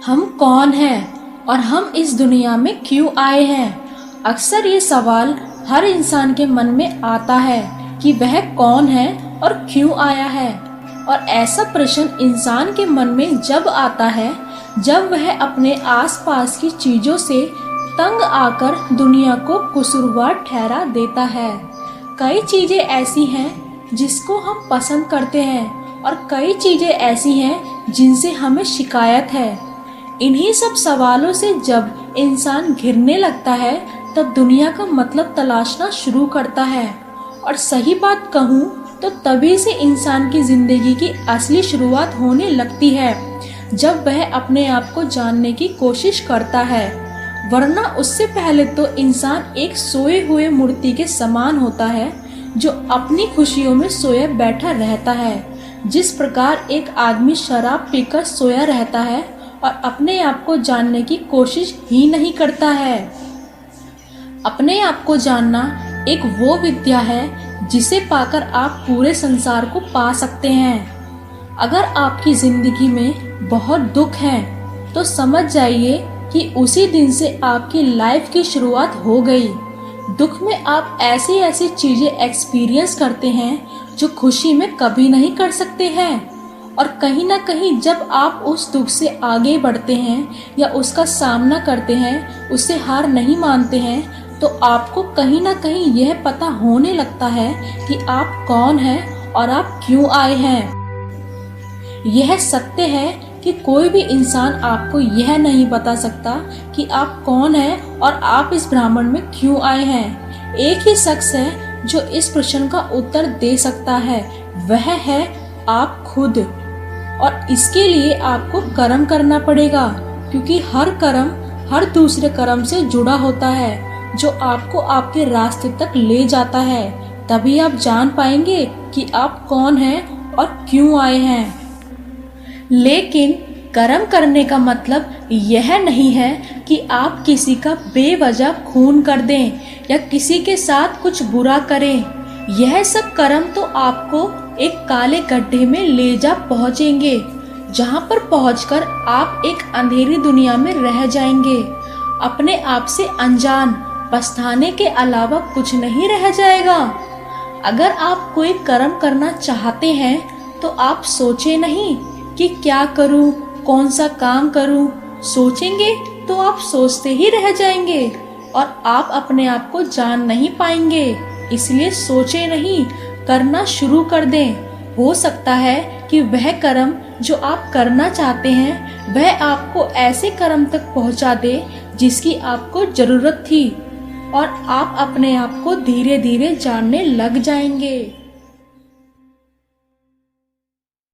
हम कौन हैं और हम इस दुनिया में क्यों आए हैं। अक्सर ये सवाल हर इंसान के मन में आता है कि वह कौन है और क्यों आया है। और ऐसा प्रश्न इंसान के मन में जब आता है जब वह अपने आसपास की चीजों से तंग आकर दुनिया को कसूरवार ठहरा देता है। कई चीजें ऐसी हैं जिसको हम पसंद करते हैं और कई चीजें ऐसी हैं जिनसे हमें शिकायत है। इन्हीं सब सवालों से जब इंसान घिरने लगता है तब दुनिया का मतलब तलाशना शुरू करता है। और सही बात कहूँ तो तभी से इंसान की जिंदगी की असली शुरुआत होने लगती है जब वह अपने आप को जानने की कोशिश करता है। वरना उससे पहले तो इंसान एक सोए हुए मूर्ति के समान होता है जो अपनी खुशियों में सोया बैठा रहता है। जिस प्रकार एक आदमी शराब पीकर सोया रहता है और अपने आप को जानने की कोशिश ही नहीं करता है। अपने आप को जानना एक वो विद्या है जिसे पाकर आप पूरे संसार को पा सकते हैं। अगर आपकी जिंदगी में बहुत दुख है तो समझ जाइए कि उसी दिन से आपकी लाइफ की शुरुआत हो गई। दुख में आप ऐसी ऐसी चीजें एक्सपीरियंस करते हैं जो खुशी में कभी नहीं कर सकते हैं। और कहीं ना कहीं जब आप उस दुख से आगे बढ़ते हैं या उसका सामना करते हैं, उससे हार नहीं मानते हैं, तो आपको कहीं ना कहीं यह पता होने लगता है कि आप कौन हैं और आप क्यों आए हैं। यह सत्य है कि कोई भी इंसान आपको यह नहीं बता सकता कि आप कौन हैं और आप इस ब्रह्मांड में क्यों आए हैं। एक ही शख्स है जो इस प्रश्न का उत्तर दे सकता है, वह है आप खुद। और इसके लिए आपको कर्म करना पड़ेगा, क्योंकि हर कर्म हर दूसरे कर्म से जुड़ा होता है जो आपको आपके रास्ते तक ले जाता है। तभी आप जान पाएंगे कि आप कौन हैं और क्यों आए हैं। लेकिन कर्म करने का मतलब यह नहीं है कि आप किसी का बेवजह खून कर दें या किसी के साथ कुछ बुरा करें। यह सब कर्म तो आपको एक काले गड्ढे में ले जा पहुंचेंगे, जहां पर पहुंचकर आप एक अंधेरी दुनिया में रह जाएंगे। अपने आप से अनजान, पछताने के अलावा कुछ नहीं रह जाएगा। अगर आप कोई कर्म करना चाहते हैं तो आप सोचे नहीं कि क्या करूं, कौन सा काम करूं। सोचेंगे तो आप सोचते ही रह जाएंगे और आप अपने आप को जान नहीं पाएंगे। इसलिए सोचे नहीं, करना शुरू कर दें। हो सकता है कि वह कर्म जो आप करना चाहते हैं वह आपको ऐसे कर्म तक पहुंचा दे जिसकी आपको जरूरत थी, और आप अपने आप को धीरे धीरे जानने लग जाएंगे।